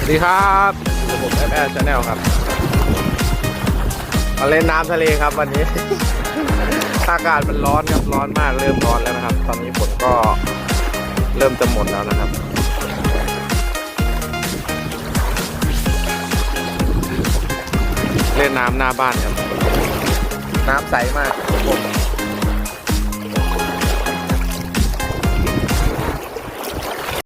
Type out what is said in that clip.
สวัสดีครับผมแอฟแอร์ชาแนลครับมาเล่นน้ำทะเลครับวันนี้ อากาศมันร้อนครับร้อนมากเริ่มร้อนแล้วนะครับ ตอนนี้ฝนก็เริ่มจะหมดแล้วนะครับเล่นน้ำหน้าบ้านครับน้ำใสมากผม